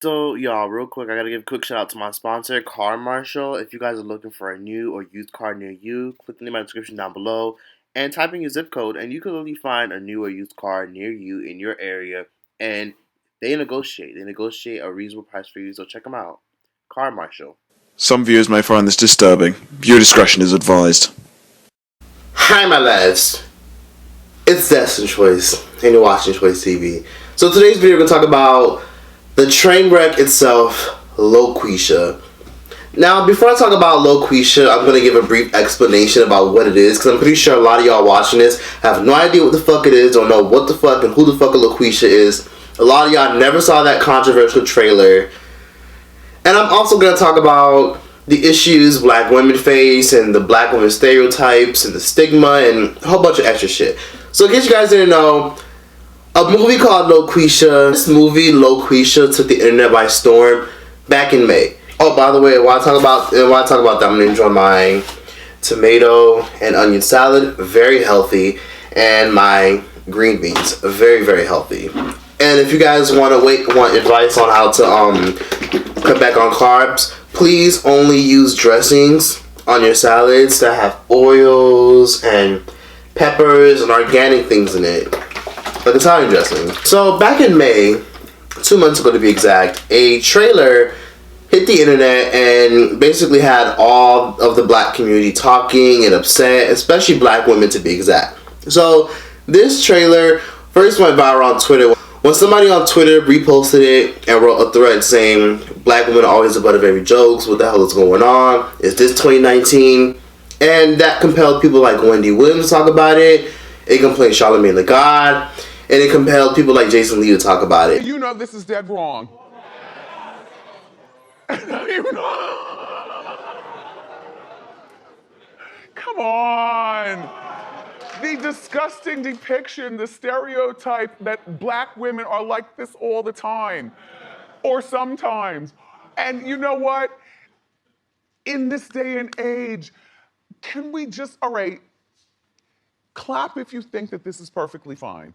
So, y'all, real quick, I gotta give a quick shout out to my sponsor, Car Marshal. If you guys are looking for a new or used car near you, click the link in my description down below and type in your zip code, and you can literally find a new or used car near you in your area. And they negotiate. They negotiate a reasonable price for you, so check them out. Car Marshal. Some viewers may find this disturbing. Viewer discretion is advised. Hi, my lads. It's Destin Choice, and you're watching Choice TV. So today's video, we're gonna talk about the train wreck itself, LOQUEESHA. Now, before I talk about LOQUEESHA, I'm going to give a brief explanation about what it is, because I'm pretty sure a lot of y'all watching this have no idea what the fuck it is, don't know what the fuck and who the fuck a LOQUEESHA is. A lot of y'all never saw that controversial trailer. And I'm also going to talk about the issues black women face, and the black women stereotypes, and the stigma, and a whole bunch of extra shit. So in case you guys didn't know, a movie called LOQUEESHA. This movie, LOQUEESHA, took the internet by storm back in May. Oh, by the way, while I talk about that, I'm gonna enjoy my tomato and onion salad, very healthy, and my green beans, very, very healthy. And if you guys want advice on how to cut back on carbs, please only use dressings on your salads that have oils and peppers and organic things in it, like Italian dressing. So back in May, 2 months ago to be exact, a trailer hit the internet and basically had all of the black community talking and upset, especially black women to be exact. So this trailer first went viral on Twitter when somebody on Twitter reposted it and wrote a thread saying, "Black women are always the butt of every jokes. What the hell is going on? Is this 2019? And that compelled people like Wendy to talk about it. It compelled Charlamagne the God. And it compelled people like Jason Lee to talk about it. You know this is dead wrong. Come on. The disgusting depiction, the stereotype that black women are like this all the time. Or sometimes. And you know what? In this day and age, can we just, all right, clap if you think that this is perfectly fine.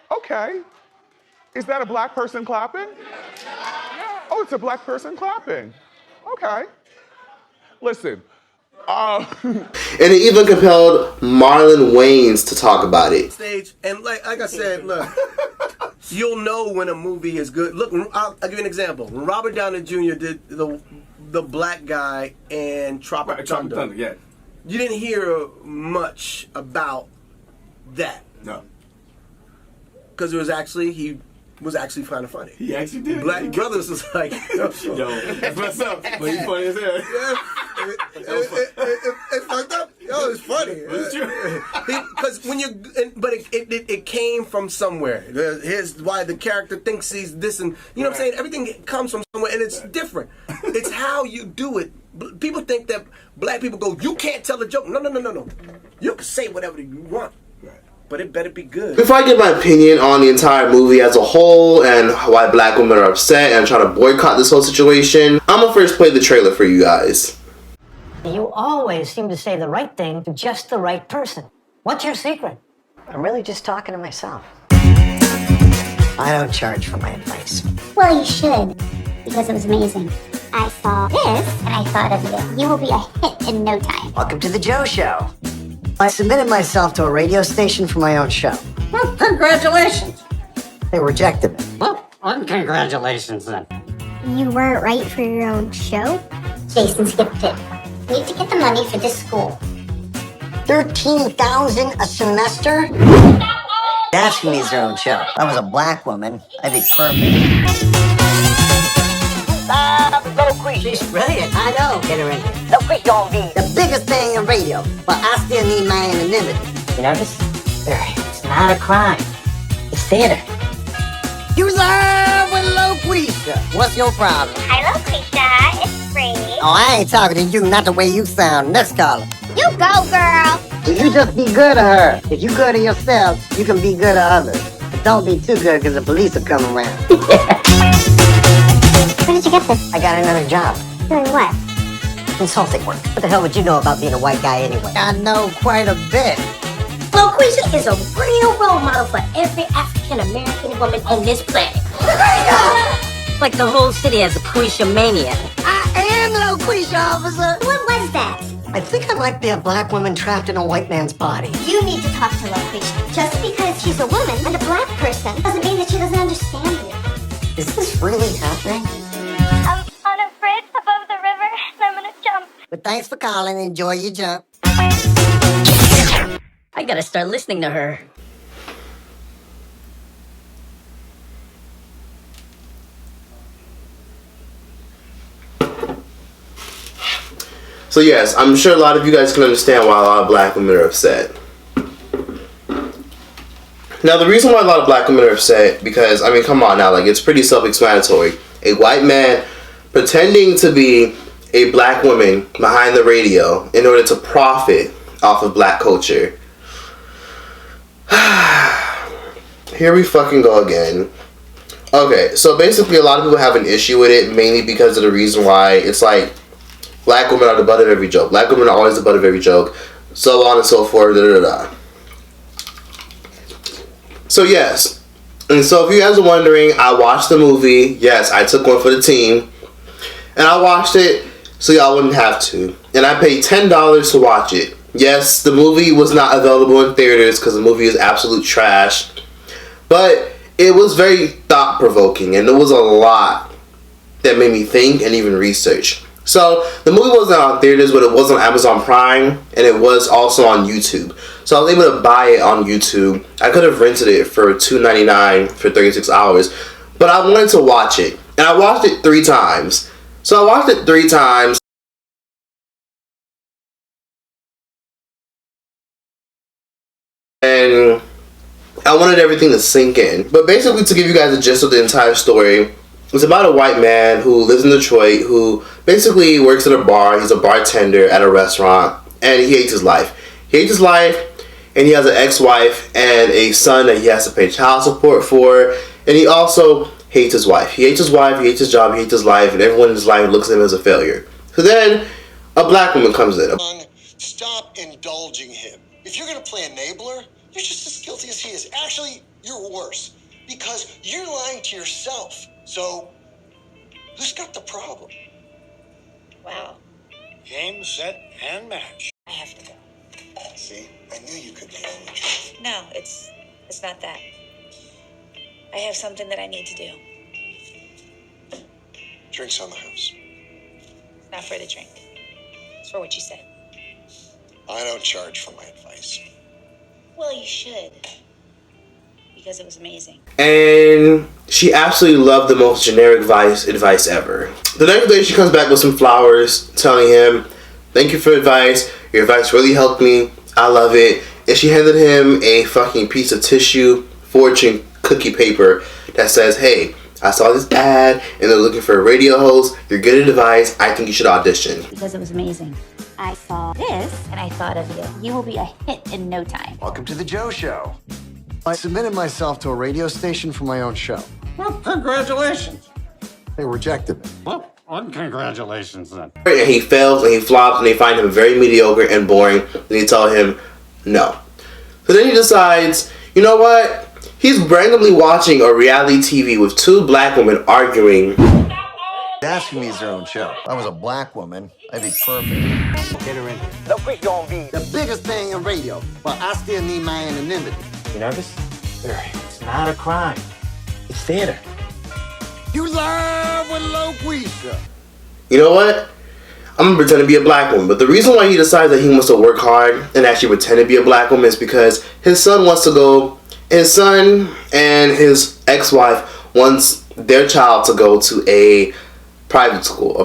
Okay. Is that a black person clapping? Oh, it's a black person clapping. Okay. Listen. And it even compelled Marlon Wayans to talk about it. Stage, and like I said, look, you'll know when a movie is good. Look, I'll give you an example. When Robert Downey Jr. did the black guy in Tropic Thunder, yeah. You didn't hear much about that. No. Because he was actually kind of funny. He actually did. Black Brothers was like, yo, that's what's up. But he's funny as hell. It's fucked up. Yo, it's funny. It's true. Because when but it came from somewhere. Here's why the character thinks he's this, and you know what I'm saying. Everything comes from somewhere, and it's different. It's how you do it. People think that black people go, you can't tell a joke. No. You can say whatever you want. But it better be good. Before I give my opinion on the entire movie as a whole and why black women are upset and trying to boycott this whole situation, I'm gonna first play the trailer for you guys. You always seem to say the right thing to just the right person. What's your secret? I'm really just talking to myself. I don't charge for my advice. Well, you should, because it was amazing. I saw this, and I thought of you. You will be a hit in no time. Welcome to the Joe Show. I submitted myself to a radio station for my own show. Well, congratulations. They rejected me. Well, congratulations then. You weren't right for your own show? Jason skipped it. We need to get the money for this school. $13,000 a semester? That's who needs their own show. If I was a black woman, I'd be perfect. She's brilliant. I know. Get her in here. LOQUEESHA gonna be the biggest thing in radio, but I still need my anonymity. You notice? It's not a crime. It's theater. You love with LOQUEESHA. What's your problem? Hi, LOQUEESHA. It's free. Oh, I ain't talking to you, not the way you sound. Next caller. You go, girl. So you just be good to her. If you good to yourself, you can be good to others. But don't be too good, because the police will come around. Where did you get this? I got another job. Doing what? Consulting work. What the hell would you know about being a white guy anyway? I know quite a bit. LOQUEESHA is a real role model for every African-American woman on this planet. Like the whole city has a Queesha mania. I am LOQUEESHA, officer. What was that? I think I might be a black woman trapped in a white man's body. You need to talk to LOQUEESHA. Just because she's a woman and a black person doesn't mean that she doesn't understand you. Is this really happening? I'm on a bridge above the river and I'm gonna jump. But thanks for calling. Enjoy your jump. I gotta start listening to her. So yes, I'm sure a lot of you guys can understand why a lot of black women are upset. Now the reason why a lot of black women are upset, because I mean, come on now, like it's pretty self-explanatory. A white man pretending to be a black woman behind the radio in order to profit off of black culture. Here we fucking go again. Okay, so basically a lot of people have an issue with it, mainly because of the reason why it's like black women are the butt of every joke. Black women are always the butt of every joke. So on and so forth. Da, da, da. So yes. And so if you guys are wondering, I watched the movie. Yes, I took one for the team. And I watched it so y'all wouldn't have to. And I paid $10 to watch it. Yes, the movie was not available in theaters because the movie is absolute trash. But it was very thought-provoking. And there was a lot that made me think and even research. So the movie wasn't on theaters, but it was on Amazon Prime, and it was also on YouTube. So I was able to buy it on YouTube. I could have rented it for $2.99 for 36 hours, but I wanted to watch it, and I watched it 3 times. So I watched it 3 times. And I wanted everything to sink in. But basically, to give you guys a gist of the entire story, it's about a white man who lives in Detroit who basically works at a bar. He's a bartender at a restaurant, and he hates his life. He hates his life, and he has an ex-wife and a son that he has to pay child support for, and he also hates his wife. He hates his wife, he hates his job, he hates his life, and everyone in his life looks at him as a failure. So then, a black woman comes in. Stop indulging him. If you're going to play enabler, you're just as guilty as he is. Actually, you're worse, because you're lying to yourself. So, who's got the problem? Wow. Game, set, and match. I have to go. See, I knew you could handle the truth. No, it's not that. I have something that I need to do. Drinks on the house. It's not for the drink. It's for what you said. I don't charge for my advice. Well, you should. Because it was amazing. And she absolutely loved the most generic advice ever. The next day she comes back with some flowers telling him, "Thank you for advice. Your advice really helped me. I love it." And she handed him a fucking piece of tissue, fortune cookie paper that says, "Hey, I saw this ad and they're looking for a radio host. You're good at advice. I think you should audition." Because it was amazing. I saw this and I thought of you. You will be a hit in no time. Welcome to the Joe Show. I submitted myself to a radio station for my own show. Well, congratulations. They rejected me. Well, congratulations then. And he fails and he flops and they find him very mediocre and boring. And they tell him no. So then he decides, you know what? He's randomly watching a reality TV with 2 black women arguing. Asking me is their own show. If I was a black woman, I'd be perfect. Get her in here. LOQUEESHA gonna be the biggest thing in radio, but I still need my anonymity. You nervous? Very. It's not a crime. It's theater. You live with LOQUEESHA. You know what? I'm gonna pretend to be a black woman. But the reason why he decides that he wants to work hard and actually pretend to be a black woman is because his son wants to go. His son and his ex-wife wants their child to go to a private school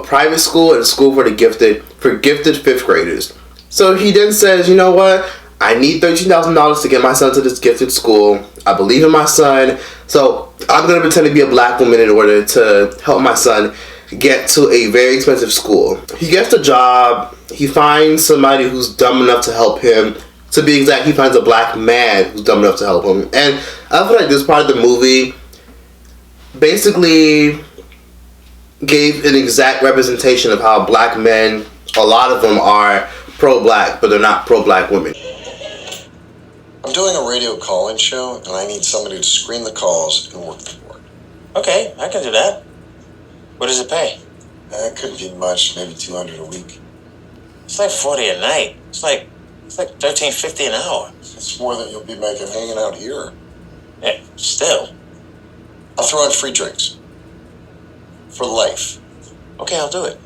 and a school for the gifted 5th graders. So he then says, you know what? I need $13,000 to get my son to this gifted school. I believe in my son, so I'm gonna pretend to be a black woman in order to help my son get to a very expensive school. He gets the job. He finds somebody who's dumb enough to help him. To be exact, he finds a black man who's dumb enough to help him. And I feel like this part of the movie basically gave an exact representation of how black men, a lot of them are pro-black, but they're not pro-black women. I'm I'm doing a radio call-in show, and I need somebody to screen the calls and work the board. Okay, I can do that. What does it pay? It couldn't be much, maybe $200 a week. It's like 40 a night. It's like $13.50 an hour. It's more than you'll be making hanging out here. Yeah, still. I'll throw in free drinks. For life. Okay, I'll do it.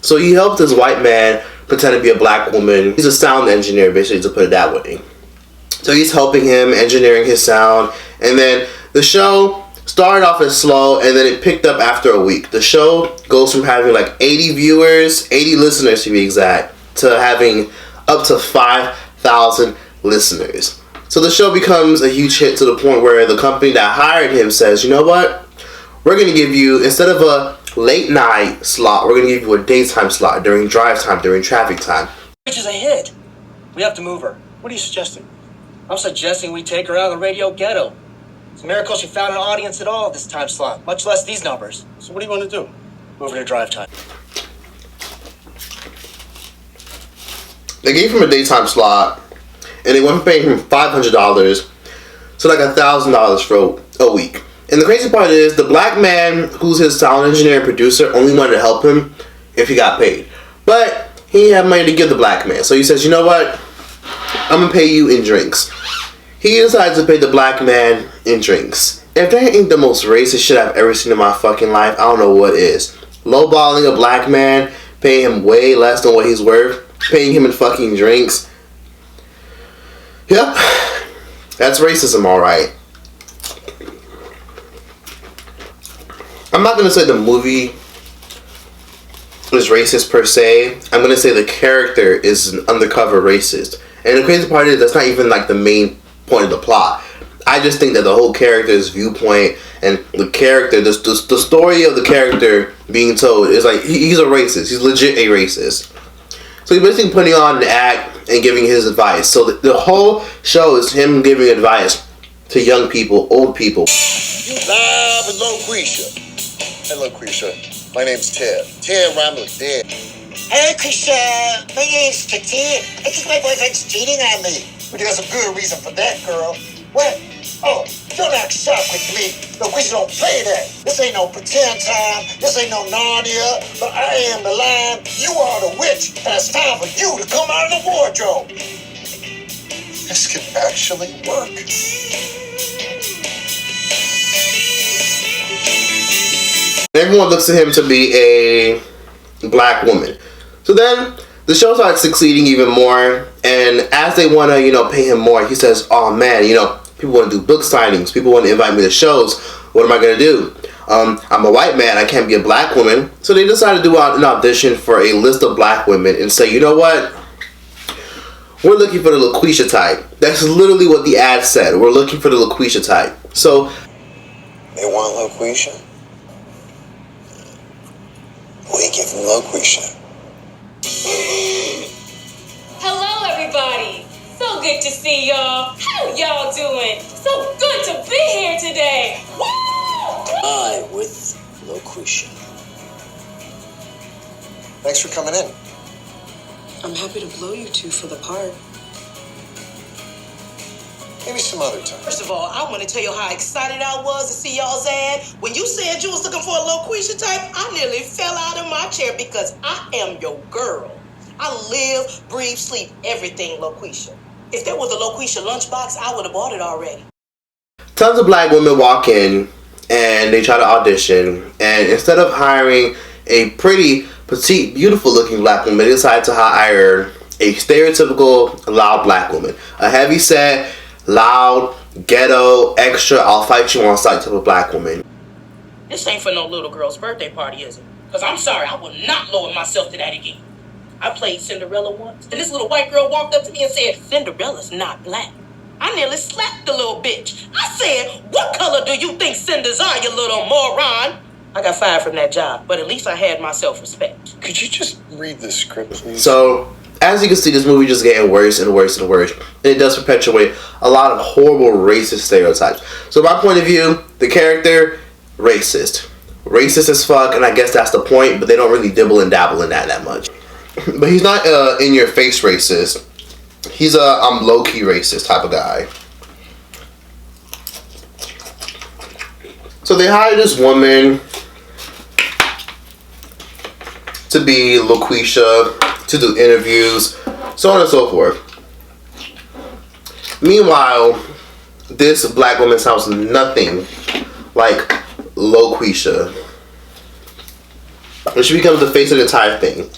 So he helped this white man pretend to be a black woman. He's a sound engineer, basically, to put it that way. So he's helping him, engineering his sound. And then the show started off as slow, and then it picked up after a week. The show goes from having like 80 viewers, 80 listeners to be exact, to having up to 5,000 listeners. So the show becomes a huge hit to the point where the company that hired him says, you know what? We're going to give you, instead of a late night slot, we're going to give you a daytime slot during drive time, during traffic time. Which is a hit. We have to move her. What are you suggesting? I'm suggesting we take her out of the radio ghetto. It's a miracle she found an audience at all this time slot, much less these numbers. So what do you want to do? Move her to drive time. They gave him a daytime slot, and they went from paying him $500 to like $1,000 for a week. And the crazy part is, the black man who's his sound engineer and producer only wanted to help him if he got paid. But he didn't have money to give the black man. So he says, you know what? I'm going to pay you in drinks. He decides to pay the black man in drinks. If that ain't the most racist shit I've ever seen in my fucking life, I don't know what is. Lowballing a black man, paying him way less than what he's worth, paying him in fucking drinks. Yep. That's racism, alright. I'm not going to say the movie is racist per se. I'm going to say the character is an undercover racist. And the crazy part is, that's not even like the main point of the plot. I just think that the whole character's viewpoint and the character, the story of the character being told is like, he's a racist. He's legit a racist. So he's basically putting on an act and giving his advice. So the whole show is him giving advice to young people, old people. Live in LOQUEESHA. Hey, LOQUEESHA. My name's Ted. Ted rhymes with dead. Hey, Krisha. My name's Ted. I think my boyfriend's cheating on me. But there's a good reason for that, girl. What? Oh, don't act shocked with me. LOQUEESHA don't play that. This ain't no pretend time. This ain't no Narnia. But I am the lion. You are the witch. And it's time for you to come out of the wardrobe. This could actually work. Everyone looks at him to be a black woman. So then the show starts succeeding even more, and as they want to, pay him more, he says, oh man, people want to do book signings, people want to invite me to shows, what am I going to do? I'm a white man, I can't be a black woman. So they decided to do an audition for a list of black women and say, you know what? We're looking for the LOQUEESHA type. That's literally what the ad said. We're looking for the LOQUEESHA type. So they want LOQUEESHA? We give them LOQUEESHA. Hello, everybody. So good to see y'all. How y'all doing? So good to be here today. Woo! I with LOQUEESHA. Thanks for coming in. I'm happy to blow you two for the part. Maybe some other time. First of all, I want to tell you how excited I was to see y'all's ad. When you said you was looking for a LOQUEESHA type, I nearly fell out of my chair because I am your girl. I live, breathe, sleep, everything LOQUEESHA. If there was a LOQUEESHA lunchbox, I would have bought it already. Tons of black women walk in and they try to audition, and instead of hiring a pretty, petite, beautiful looking black woman, they decide to hire a stereotypical loud black woman. A heavy set, loud, ghetto, extra, I'll fight you on sight type of black woman. This ain't for no little girl's birthday party, is it? Because I'm sorry, I will not lower myself to that again. I played Cinderella once, and this little white girl walked up to me and said, Cinderella's not black. I nearly slapped the little bitch. I said, what color do you think Cinder's are, you little moron? I got fired from that job, but at least I had my self-respect. Could you just read the script, please? So, as you can see, this movie just getting worse and worse and worse. And it does perpetuate a lot of horrible racist stereotypes. So my point of view, the character, racist. Racist as fuck, and I guess that's the point, but they don't really dibble and dabble in that much. But he's not in-your-face racist. He's a low-key racist type of guy. So they hired this woman to be LOQUEESHA, to do interviews, so on and so forth. Meanwhile, this black woman sounds nothing like LOQUEESHA. And she becomes the face of the entire thing.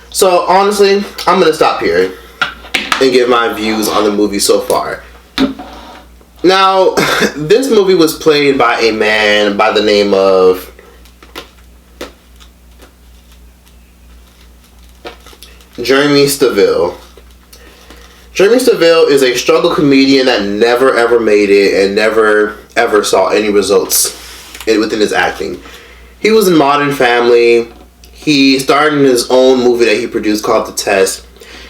So honestly, I'm gonna stop here and give my views on the movie so far. Now, this movie was played by a man by the name of Jeremy Savilla. Jeremy Savilla is a struggle comedian that never ever made it and never ever saw any results within his acting. He was in Modern Family. He starred in his own movie that he produced called The Test.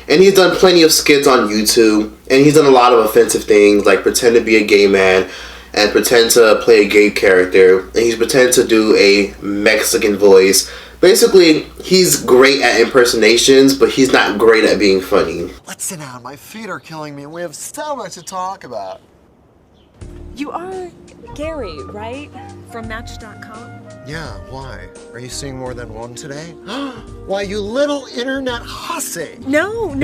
And he's done plenty of skits on YouTube. And he's done a lot of offensive things like pretend to be a gay man and pretend to play a gay character. And he's pretend to do a Mexican voice. Basically, he's great at impersonations, but he's not great at being funny. Let's sit down. My feet are killing me and we have so much to talk about. You are Gary, right? From Match.com? Yeah, why? Are you seeing more than one today? Why, you little internet hussy! No.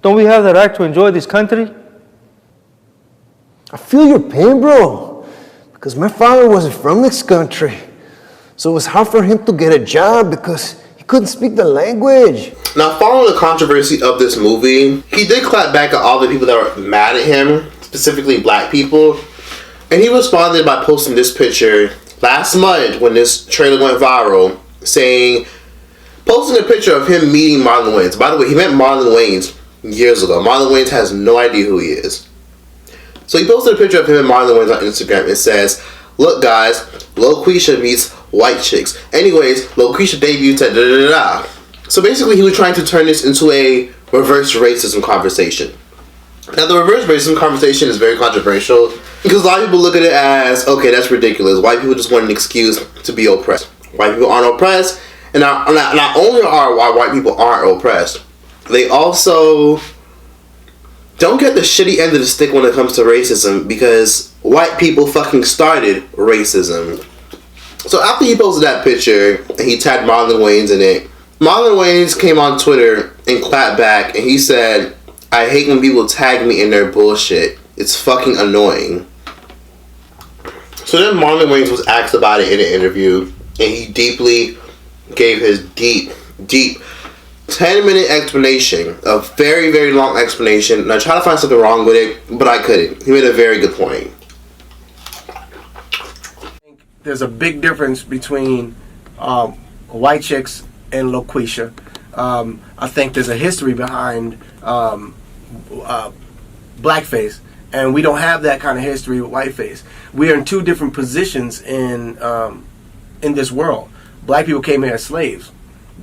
Don't we have the right to enjoy this country? I feel your pain, bro. Because my father wasn't from this country. So it was hard for him to get a job because he couldn't speak the language. Now, following the controversy of this movie, he did clap back at all the people that were mad at him, specifically black people. And he responded by posting this picture last month when this trailer went viral, posting a picture of him meeting Marlon Wayans. By the way, he met Marlon Wayans years ago. Marlon Wayans has no idea who he is. So he posted a picture of him and Marlon Wayans on Instagram. It says, "Look guys, LOQUEESHA meets white chicks. Anyways, LOQUEESHA debuted at da-da-da-da." So basically he was trying to turn this into a reverse racism conversation. Now the reverse racism conversation is very controversial because a lot of people look at it as, okay, that's ridiculous. White people just want an excuse to be oppressed. White people aren't oppressed, and not only are white people aren't oppressed, they also don't get the shitty end of the stick when it comes to racism because white people fucking started racism. So after he posted that picture and he tagged Marlon Wayans in it, Marlon Wayans came on Twitter and clapped back and he said, "I hate when people tag me in their bullshit. It's fucking annoying." So then Marlon Wayans was asked about it in an interview and he deeply gave his deep 10-minute explanation, a very, very long explanation, and I tried to find something wrong with it, but I couldn't. He made a very good point. There's a big difference between white chicks and LOQUEESHA. I think there's a history behind blackface, and we don't have that kind of history with whiteface. We are in two different positions in this world. Black people came here as slaves.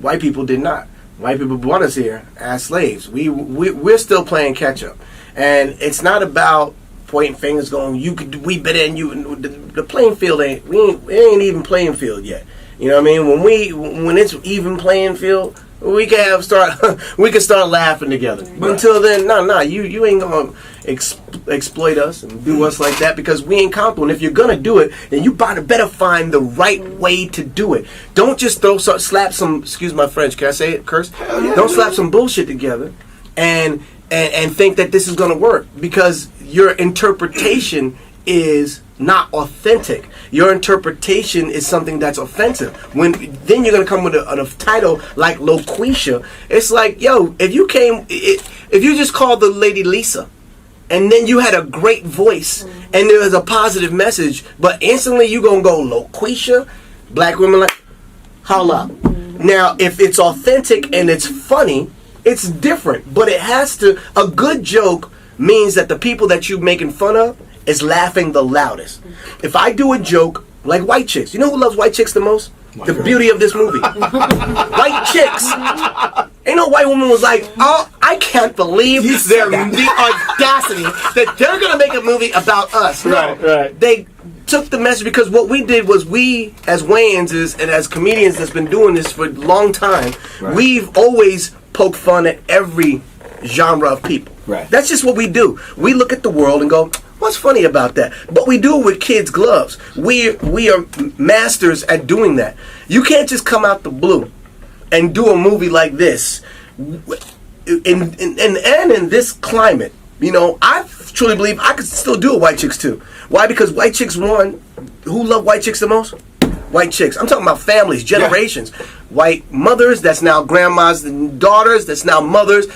White people did not. White people brought us here as slaves. We're still playing catch up, and it's not about pointing fingers, going we better than you. The playing field ain't even playing field yet. You know what I mean? When it's even playing field, we can start laughing together. But until then, no, you ain't gonna exploit us and do us like that because we ain't comfortable. And if you're gonna do it, then you better find the right way to do it. Don't just slap some, excuse my French, can I say it, curse? Don't slap some bullshit together and think that this is gonna work because your interpretation is not authentic. Your interpretation is something that's offensive. Then you're gonna come with a title like LOQUEESHA. It's like, yo, if you just called the lady Lisa, and then you had a great voice, and there was a positive message, but instantly you gonna go LOQUEESHA, black women like, holla. Now, if it's authentic and it's funny, it's different. But it has to. A good joke means that the people that you're making fun of is laughing the loudest. If I do a joke like white chicks, you know who loves white chicks the most? The beauty of this movie. White chicks. Ain't no white woman was like, oh, I can't believe the audacity that they're going to make a movie about us. No, right. They took the message because what we did was we, as wayans and as comedians that's been doing this for a long time, we've always poked fun at every genre of people. Right. That's just what we do. We look at the world and go, What's funny about that? But we do it with kids' gloves. We are masters at doing that. You can't just come out the blue and do a movie like this. In this climate, you know, I truly believe I could still do a White Chicks 2. Why? Because White Chicks 1, who love White Chicks the most? White chicks. I'm talking about families, generations. Yeah. White mothers, that's now grandmas and daughters, that's now mothers,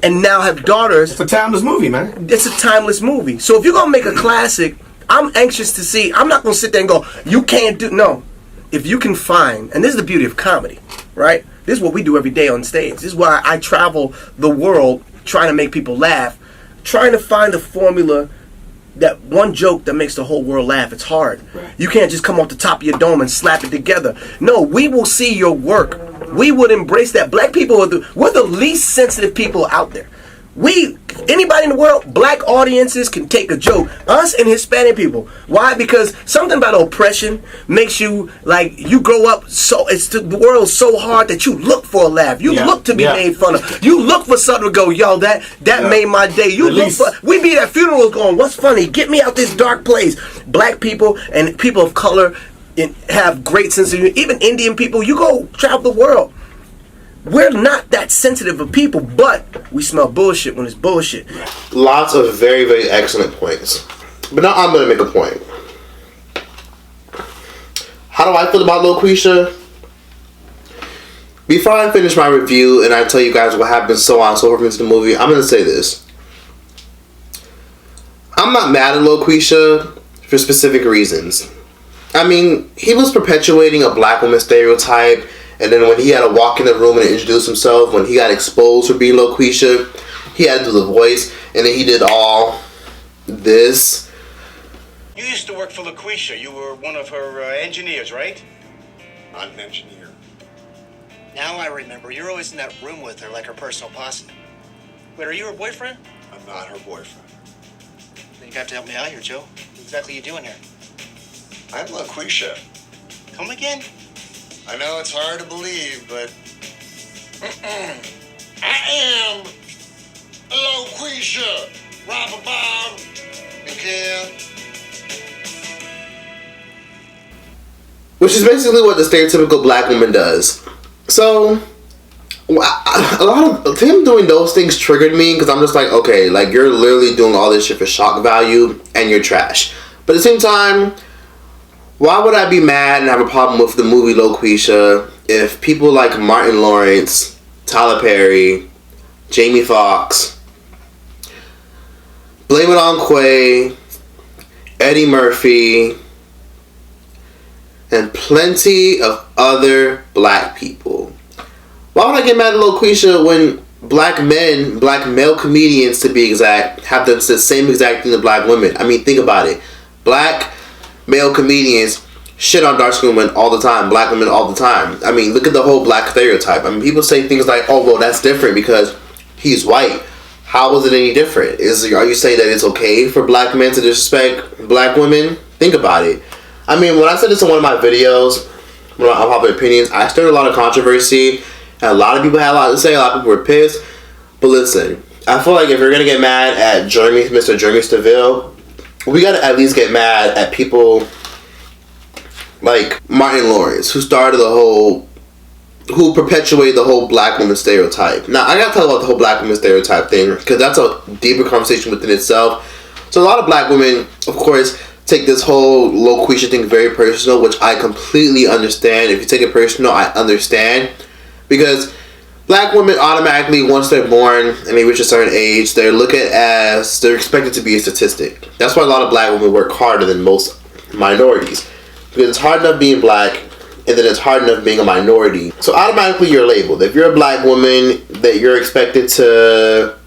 and now have daughters. It's a timeless movie, man. It's a timeless movie. So if you're going to make a classic, I'm anxious to see. I'm not going to sit there and go, you can't do. No. If you can find, and this is the beauty of comedy, right? This is what we do every day on stage. This is why I travel the world trying to make people laugh, trying to find a formula, that one joke that makes the whole world laugh. It's hard. Right. You can't just come off the top of your dome and slap it together. No, we will see your work. We would embrace that. Black people we're the least sensitive people out there. Anybody in the world, black audiences can take a joke. Us and Hispanic people. Why? Because something about oppression makes you, like, you grow up so, the world's so hard that you look for a laugh. You look to be made fun of. You look for something to go, yo, that made my day. You look for, we be at funerals going, what's funny? Get me out this dark place. Black people and people of color have great sense of humor. Even Indian people, you go travel the world. We're not that sensitive of people, but we smell bullshit when it's bullshit. Lots of very, very excellent points. But now I'm going to make a point. How do I feel about LOQUEESHA? Before I finish my review and I tell you guys what happened, so on and so forth into the movie, I'm going to say this. I'm not mad at LOQUEESHA for specific reasons. I mean, he was perpetuating a black woman stereotype. And then when he had to walk in the room and introduce himself, when he got exposed for being LOQUEESHA, he had to do the voice, and then he did all this. You used to work for LOQUEESHA. You were one of her engineers, right? Not an engineer. Now I remember. You're always in that room with her like her personal posse. Wait, are you her boyfriend? I'm not her boyfriend. Then you have to help me out here, Joe. What exactly are you doing here? I'm LOQUEESHA. Come again? I know it's hard to believe, but I am LOQUEESHA. Robert Bob and Kel. Which is basically what the stereotypical black woman does. So, a lot of him doing those things triggered me because I'm just like, okay, like you're literally doing all this shit for shock value and you're trash. But at the same time, why would I be mad and have a problem with the movie LOQUEESHA if people like Martin Lawrence, Tyler Perry, Jamie Foxx, Blame It on Quay, Eddie Murphy, and plenty of other black people? Why would I get mad at LOQUEESHA when black men, black male comedians to be exact, have the same exact thing to black women? I mean, think about it. Black male comedians shit on dark skinned women all the time, black women all the time. I mean, look at the whole black stereotype. I mean, people say things like, oh, well, that's different because he's white. How is it any different? Are you saying that it's okay for black men to disrespect black women? Think about it. I mean, when I said this in one of my videos, one of my unpopular opinions, I stirred a lot of controversy, and a lot of people had a lot to say, a lot of people were pissed. But listen, I feel like if you're going to get mad at Mr. Jeremy Savilla, we gotta at least get mad at people like Martin Lawrence, who perpetuated the whole black woman stereotype. Now, I gotta talk about the whole black woman stereotype thing, because that's a deeper conversation within itself. So a lot of black women, of course, take this whole LOQUEESHA thing very personal, which I completely understand. If you take it personal, I understand. Because black women automatically, once they're born and they reach a certain age, they're expected to be a statistic. That's why a lot of black women work harder than most minorities. Because it's hard enough being black, and then it's hard enough being a minority. So automatically you're labeled. If you're a black woman, that you're expected to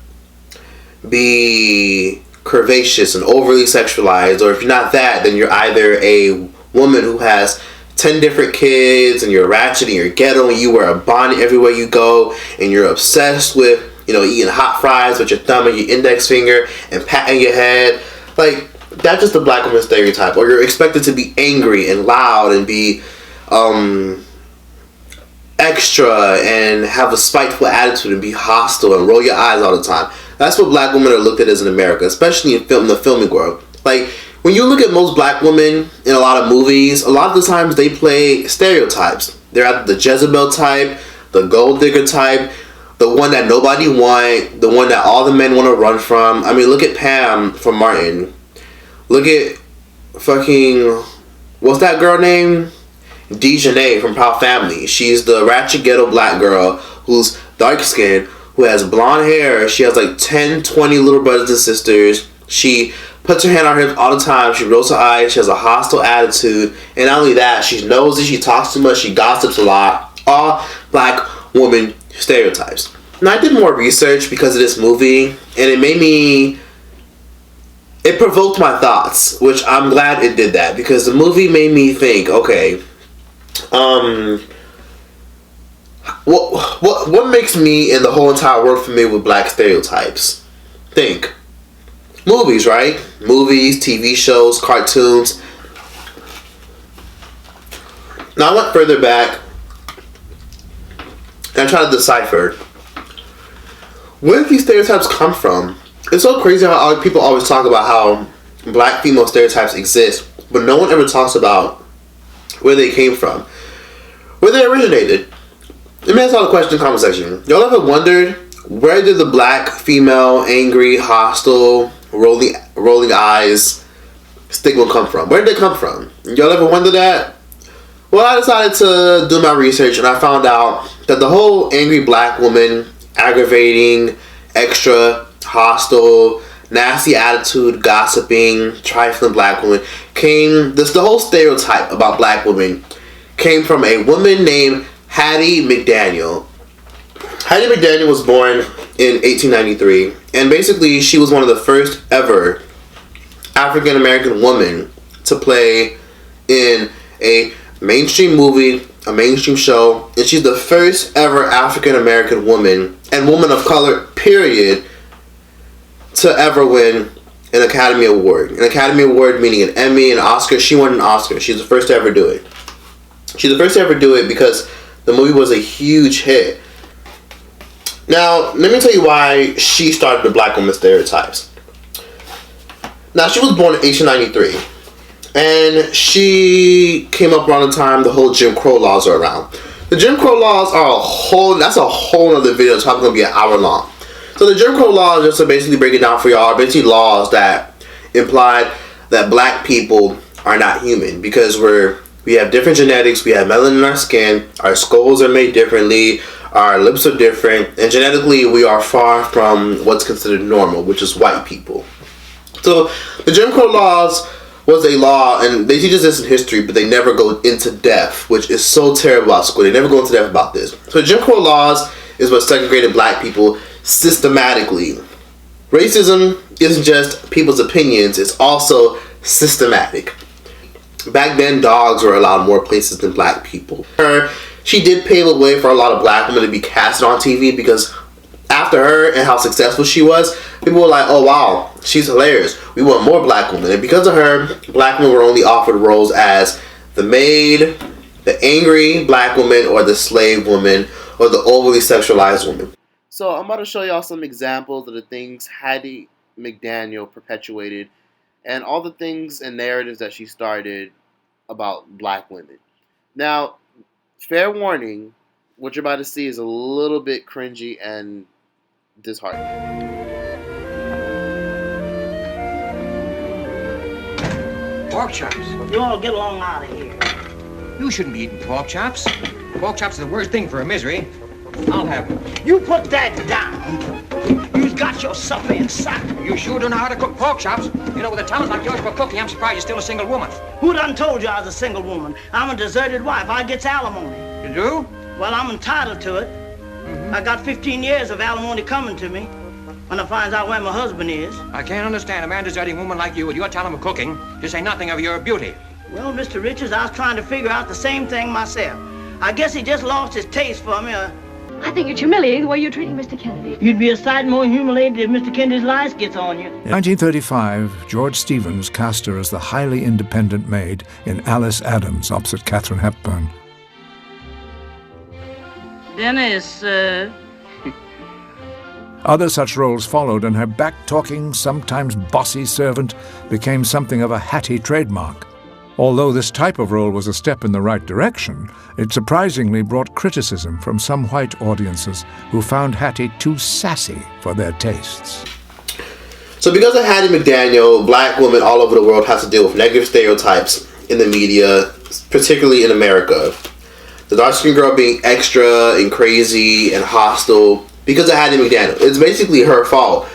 be curvaceous and overly sexualized, or if you're not that, then you're either a woman who has 10 different kids, and you're ratchet, and you're ghetto, and you wear a bonnet everywhere you go, and you're obsessed with, eating hot fries with your thumb and your index finger and patting your head. Like, that's just a black woman stereotype. Or you're expected to be angry and loud and be extra and have a spiteful attitude and be hostile and roll your eyes all the time. That's what black women are looked at as in America, especially in the filming world. Like, when you look at most black women in a lot of movies, a lot of the times they play stereotypes. They're either the Jezebel type, the gold digger type, the one that nobody want, the one that all the men want to run from. I mean, look at Pam from Martin. Look at fucking, what's that girl name? Dejanay from Proud Family. She's the ratchet ghetto black girl who's dark skinned, who has blonde hair. She has like 10, 20 little brothers and sisters. She puts her hand on her hips all the time. She rolls her eyes. She has a hostile attitude. And not only that, she's nosy. She talks too much. She gossips a lot. All black woman stereotypes. Now, I did more research because of this movie, and it provoked my thoughts, which I'm glad it did that, because the movie made me think, okay, what makes me and the whole entire world familiar with black stereotypes? Think. Movies, right? Movies, TV shows, cartoons. Now I went further back and I tried to decipher, where do these stereotypes come from? It's so crazy how people always talk about how black female stereotypes exist, but no one ever talks about where they came from, where they originated. Let me ask all the question in the comment section. Y'all ever wondered, where did the black female, angry, hostile, rolling eyes stigma come from? Where did they come from? Y'all ever wonder that? Well, I decided to do my research, and I found out that the whole angry black woman, aggravating, extra, hostile, nasty attitude, gossiping, trifling black woman the whole stereotype about black women came from a woman named Hattie McDaniel. Hattie McDaniel was born in 1893, and basically she was one of the first ever African American women to play in a mainstream movie, a mainstream show, and she's the first ever African American woman and woman of color, period, to ever win an Academy Award. An Academy Award meaning an Emmy, an Oscar. She won an Oscar. She's the first to ever do it. She's the first to ever do it because the movie was a huge hit. Now, let me tell you why she started the black woman stereotypes. Now, she was born in 1893. And she came up around the time the whole Jim Crow laws are around. The Jim Crow laws are that's a whole other video. It's probably going to be an hour long. So the Jim Crow laws, just to basically break it down for y'all, are basically laws that implied that black people are not human because we have different genetics, we have melanin in our skin, our skulls are made differently, our lips are different, and genetically we are far from what's considered normal, which is white people. So the Jim Crow laws was a law, and they teach us this in history, but they never go into depth, which is so terrible about school. They never go into depth about this. So Jim Crow laws is what segregated black people systematically. Racism isn't just people's opinions, it's also systematic. Back then, dogs were allowed more places than black people. She did pave the way for a lot of black women to be casted on TV because after her and how successful she was, people were like, oh wow, she's hilarious. We want more black women. And because of her, black women were only offered roles as the maid, the angry black woman, or the slave woman, or the overly sexualized woman. So I'm about to show y'all some examples of the things Hattie McDaniel perpetuated and all the things and narratives that she started about black women. Now, fair warning, what you're about to see is a little bit cringy and disheartening. Pork chops. You all get along out of here. You shouldn't be eating pork chops. Pork chops are the worst thing for a misery. I'll have them. You put that down. You've got your supper inside. You sure don't know how to cook pork chops. You know, with a talent like yours for cooking, I'm surprised you're still a single woman. Who done told you I was a single woman? I'm a deserted wife. I gets alimony. You do? Well, I'm entitled to it. I got 15 years of alimony coming to me when I finds out where my husband is. I can't understand a man deserting woman like you with your talent of cooking, to say nothing of your beauty. Well, Mr. Richards, I was trying to figure out the same thing myself. I guess he just lost his taste for me. I think it's humiliating the way you're treating Mr. Kennedy. You'd be a sight more humiliated if Mr. Kennedy's lies gets on you. In 1935, George Stevens cast her as the highly independent maid in Alice Adams opposite Katharine Hepburn. Dennis, Other such roles followed, and her back-talking, sometimes bossy servant became something of a Hattie trademark. Although this type of role was a step in the right direction, it surprisingly brought criticism from some white audiences who found Hattie too sassy for their tastes. So because of Hattie McDaniel, black women all over the world have to deal with negative stereotypes in the media, particularly in America. The dark-skinned girl being extra and crazy and hostile because of Hattie McDaniel. It's basically her fault,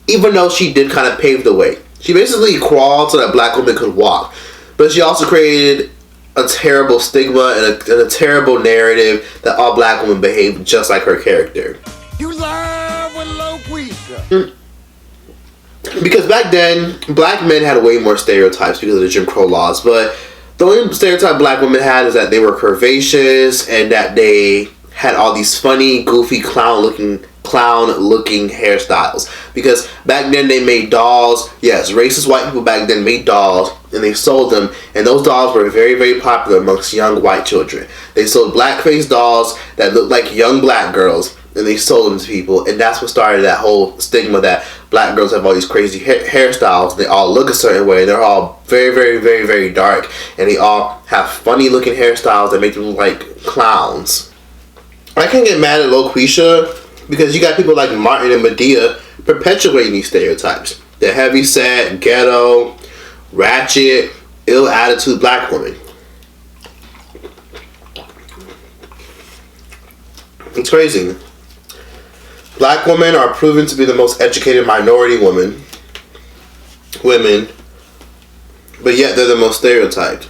even though she did kind of pave the way. She basically crawled so that black women could walk. But she also created a terrible stigma and a terrible narrative that all black women behave just like her character. You live with LOQUEESHA. Because back then, black men had way more stereotypes because of the Jim Crow laws. But the only stereotype black women had is that they were curvaceous and that they had all these funny, goofy, clown-looking hairstyles. Because back then they made dolls. Yes, racist white people back then made dolls and they sold them, and those dolls were very, very popular amongst young white children. They sold blackface dolls that looked like young black girls, and they sold them to people, and that's what started that whole stigma that black girls have all these crazy hairstyles. They all look a certain way. They're all very, very, very, very dark, and they all have funny looking hairstyles that make them look like clowns. I can't get mad at LOQUEESHA because you got people like Martin and Medea perpetuating these stereotypes. The heavyset, ghetto, ratchet, ill attitude black woman. It's crazy. Black women are proven to be the most educated minority women, but yet they're the most stereotyped.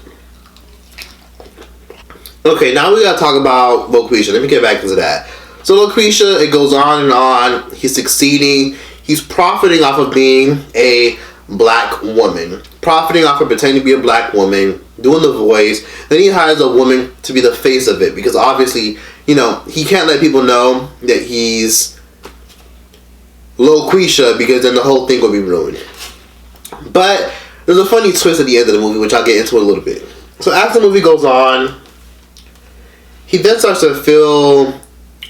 Okay, now we gotta talk about LOQUEESHA. Let me get back into that. So LOQUEESHA, it goes on and on. He's succeeding. He's profiting off of being a black woman. Profiting off of pretending to be a black woman, doing the voice. Then he hires a woman to be the face of it because obviously, you know, he can't let people know that he's LOQUEESHA because then the whole thing will be ruined. But there's a funny twist at the end of the movie, which I'll get into in a little bit. So as the movie goes on, he then starts to feel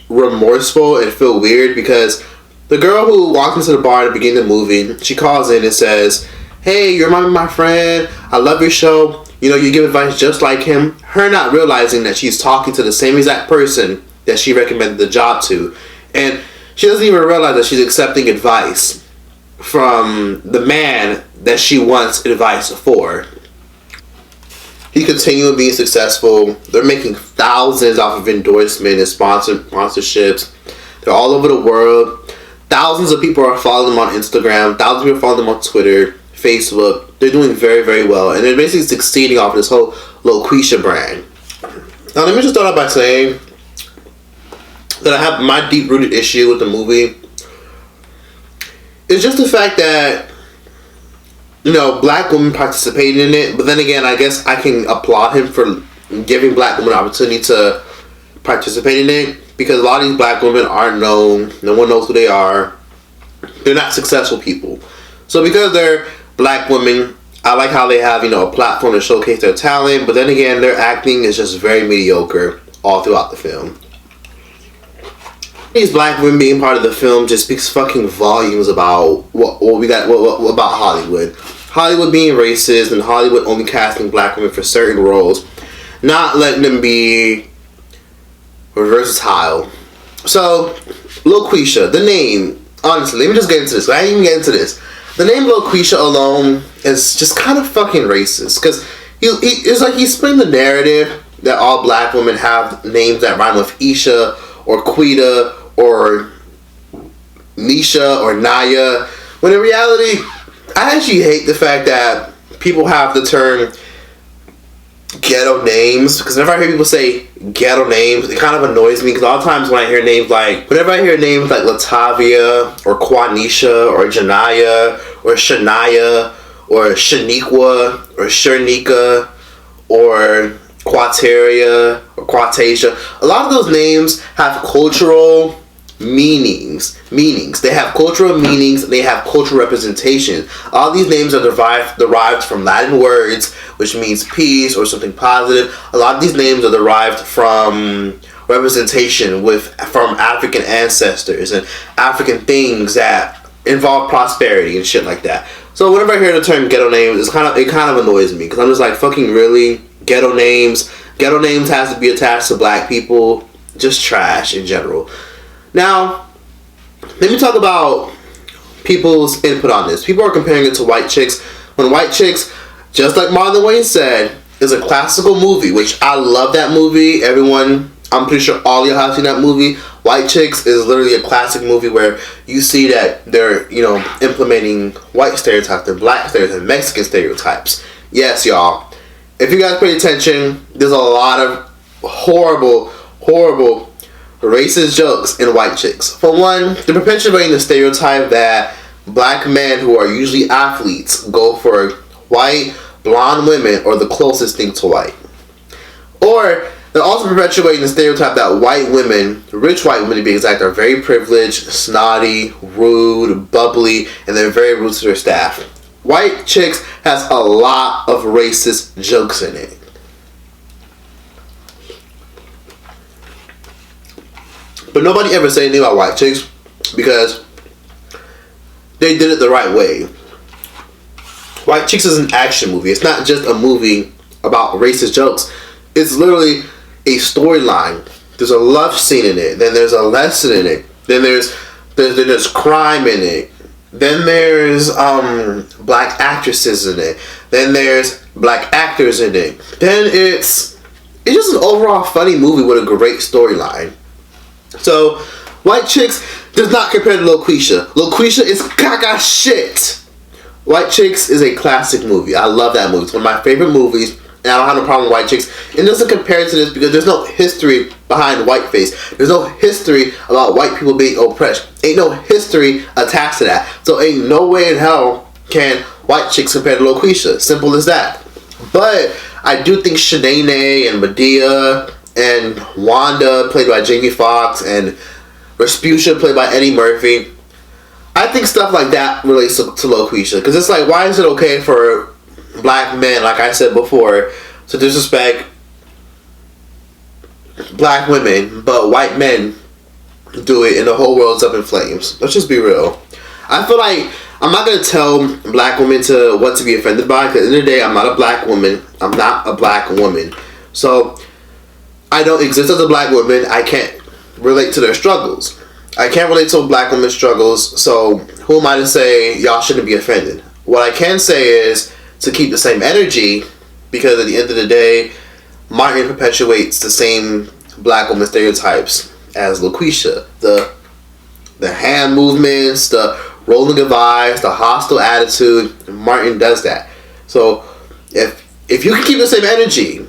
remorseful and feel weird because the girl who walked into the bar at the beginning of the movie, she calls in and says, "Hey, you remind me of my friend. I love your show. You know, you give advice just like him." Her not realizing that she's talking to the same exact person that she recommended the job to. And she doesn't even realize that she's accepting advice from the man that she wants advice for. He continued being successful. They're making thousands off of endorsements and sponsorships. They're all over the world. Thousands of people are following them on Instagram. Thousands of people are following them on Twitter, Facebook. They're doing very, very well. And they're basically succeeding off this whole LOQUEESHA brand. Now let me just start out by saying that I have my deep-rooted issue with the movie. It's just the fact that, you know, black women participated in it, but then again, I guess I can applaud him for giving black women an opportunity to participate in it, because a lot of these black women aren't known. No one knows who they are. They're not successful people. So because they're black women, I like how they have, you know, a platform to showcase their talent, but then again, their acting is just very mediocre all throughout the film. These black women being part of the film just speaks fucking volumes about what we got about Hollywood. Hollywood being racist and Hollywood only casting black women for certain roles, not letting them be versatile. So, LOQUEESHA, the name, honestly, let me just get into this. I didn't even get into this. The name LOQUEESHA alone is just kind of fucking racist, because it's like he's splitting the narrative that all black women have names that rhyme with Isha or Quita or Nisha or Naya, when in reality, I actually hate the fact that people have the term ghetto names, because whenever I hear people say ghetto names, it kind of annoys me, because a lot of times when I hear names like, whenever I hear names like Latavia or Quanisha or Janaya or Shania or Shaniqua or Shernika or Quateria or Quatasia, a lot of those names have cultural meanings. They have cultural meanings. They have cultural representation. All these names are derived from Latin words, which means peace or something positive. A lot of these names are derived from representation from African ancestors and African things that involve prosperity and shit like that. So whenever I hear the term ghetto names, it kind of annoys me, because I'm just like, fucking really? Ghetto names has to be attached to black people? Just trash in general. Now, let me talk about people's input on this. People are comparing it to White Chicks, when White Chicks, just like Marlon Wayans said, is a classical movie, which I love that movie. Everyone, I'm pretty sure all y'all have seen that movie. White Chicks is literally a classic movie where you see that they're, implementing white stereotypes, and black stereotypes, and Mexican stereotypes. Yes, y'all. If you guys pay attention, there's a lot of horrible racist jokes in White Chicks. For one, they're perpetuating the stereotype that black men who are usually athletes go for white, blonde women or the closest thing to white. Or they're also perpetuating the stereotype that white women, rich white women to be exact, are very privileged, snotty, rude, bubbly, and they're very rude to their staff. White Chicks has a lot of racist jokes in it. But nobody ever said anything about White Chicks because they did it the right way. White Chicks is an action movie. It's not just a movie about racist jokes. It's literally a storyline. There's a love scene in it. Then there's a lesson in it. Then there's crime in it. Then there's black actresses in it. Then there's black actors in it. Then it's just an overall funny movie with a great storyline. So, White Chicks does not compare to LOQUEESHA. LOQUEESHA is caca shit. White Chicks is a classic movie. I love that movie. It's one of my favorite movies, and I don't have no problem with White Chicks. It doesn't compare to this because there's no history behind whiteface. There's no history about white people being oppressed. Ain't no history attached to that. So ain't no way in hell can White Chicks compare to LOQUEESHA. Simple as that. But I do think Shanae and Medea and Wanda, played by Jamie Foxx, and Rasputia, played by Eddie Murphy, I think stuff like that relates to LOQUEESHA. Because it's like, why is it okay for black men, like I said before, to disrespect black women, but white men do it and the whole world's up in flames? Let's just be real. I feel like I'm not going to tell black women what to be offended by, because at the end of the day, I'm not a black woman. I'm not a black woman. So I don't exist as a black woman. I can't relate to their struggles. I can't relate to black women's struggles, so who am I to say y'all shouldn't be offended? What I can say is to keep the same energy, because at the end of the day, Martin perpetuates the same black woman stereotypes as LOQUEESHA. The hand movements, the rolling of eyes, the hostile attitude, Martin does that. So if you can keep the same energy,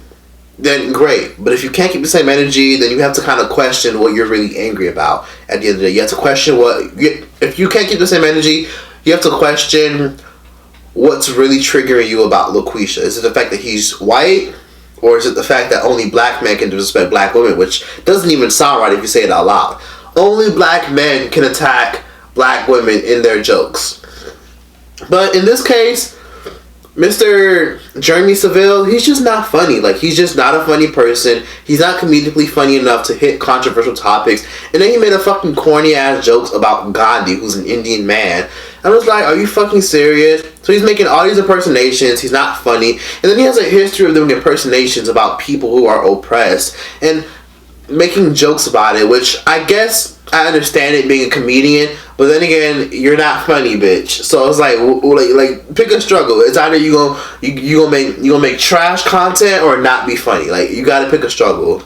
then great. But if you can't keep the same energy, then you have to kind of question what you're really angry about. At the end of the day, you have to question if you can't keep the same energy, you have to question what's really triggering you about LOQUEESHA. Is it the fact that he's white, or is it the fact that only black men can disrespect black women, which doesn't even sound right if you say it out loud. Only black men can attack black women in their jokes. But in this case, Mr. Jeremy Saville, he's just not funny. Like, he's just not a funny person. He's not comedically funny enough to hit controversial topics. And then he made a fucking corny ass jokes about Gandhi, who's an Indian man. I was like, are you fucking serious? So he's making all these impersonations. He's not funny. And then he has a history of doing impersonations about people who are oppressed and making jokes about it, which I guess I understand it being a comedian, but then again, you're not funny, bitch. So it's like pick a struggle. It's either you gonna make trash content or not be funny. Like, you gotta pick a struggle.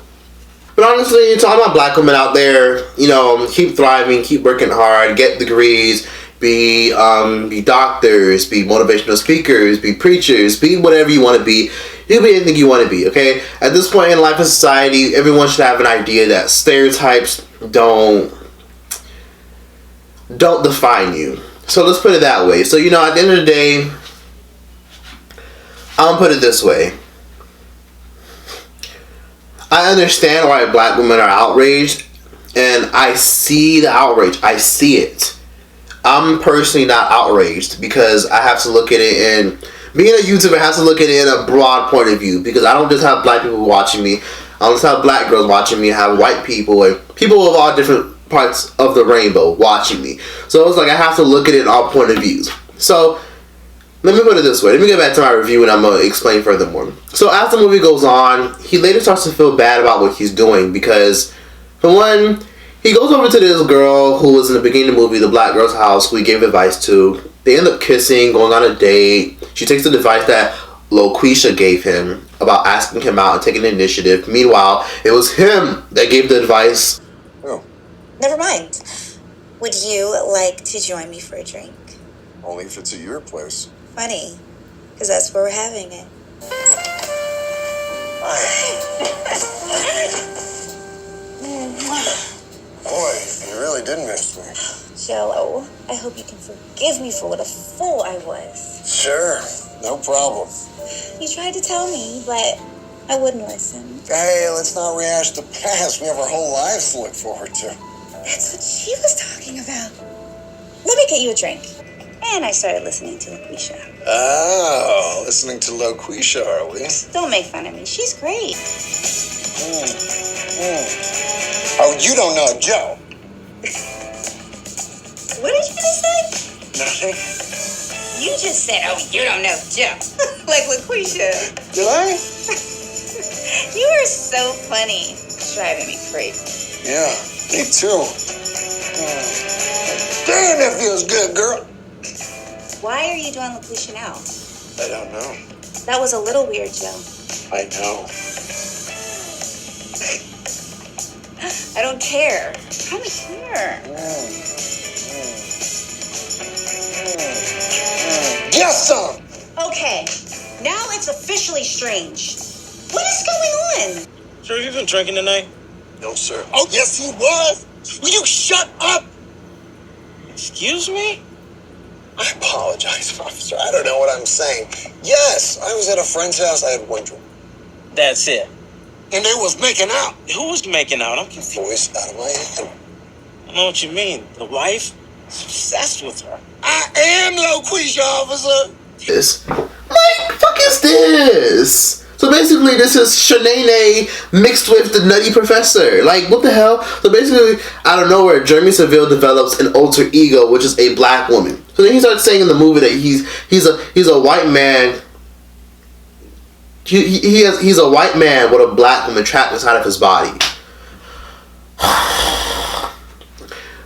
But honestly, you're talking about black women out there, keep thriving, keep working hard, get degrees, be doctors, be motivational speakers, be preachers, be whatever you want to be. You can be anything you want to be, okay? At this point in life and society, everyone should have an idea that stereotypes don't define you. So let's put it that way. So, at the end of the day, I'm going to put it this way. I understand why black women are outraged and I see the outrage. I see it. I'm personally not outraged because I have to look at it, and being a YouTuber has to look at it in a broad point of view, because I don't just have black people watching me. I don't just have black girls watching me. I have white people and people of all different parts of the rainbow watching me. So it's like I have to look at it in all point of views. So let me put it this way. Let me get back to my review and I'm going to explain furthermore. So as the movie goes on, he later starts to feel bad about what he's doing because, for one, he goes over to this girl who was in the beginning of the movie, the black girl's house, who he gave advice to. They end up kissing, going on a date. She takes the advice that LOQUEESHA gave him about asking him out and taking the initiative. Meanwhile, it was him that gave the advice. Oh. Never mind. Would you like to join me for a drink? Only if it's at your place. Funny, because that's where we're having it. Boy, you really did miss me. Jello, I hope you can forgive me for what a fool I was. Sure, no problem. You tried to tell me, but I wouldn't listen. Hey, let's not rehash the past. We have our whole lives to look forward to. That's what she was talking about. Let me get you a drink. And I started listening to LOQUEESHA. Oh, listening to LOQUEESHA, are we? Don't make fun of me. She's great. Oh, you don't know Joe. What did you just say? Nothing. You just said, oh, you don't know Joe. Like LOQUEESHA. Did I? You are so funny. Driving me crazy. Yeah, me too. Damn, that feels good, girl. Why are you doing LOQUEESHA now? I don't know. That was a little weird, Joe. I know. I don't care. Come here. Get some! Okay, now it's officially strange. What is going on? Sir, have you been drinking tonight? No, sir. Oh, yes, he was. Will you shut up? Excuse me? I apologize, officer. I don't know what I'm saying. Yes, I was at a friend's house. I had one drink. That's it. And they was making out. Who was making out? I'm confused. Voice out of my head. I know what you mean. The wife is obsessed with her. I am LOQUEESHA, officer. This. Like, fuck is this? So basically, this is Shanae mixed with the Nutty Professor. Like, what the hell? So basically, out of nowhere, Jeremy Saville develops an alter ego, which is a black woman. So then he starts saying in the movie that he's a white man. He's a white man with a black woman trapped inside of his body.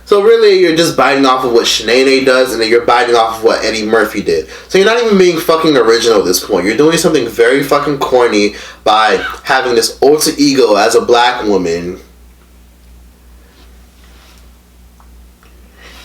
So really, you're just biting off of what Shanae does, and then you're biting off of what Eddie Murphy did. So you're not even being fucking original at this point. You're doing something very fucking corny by having this alter ego as a black woman.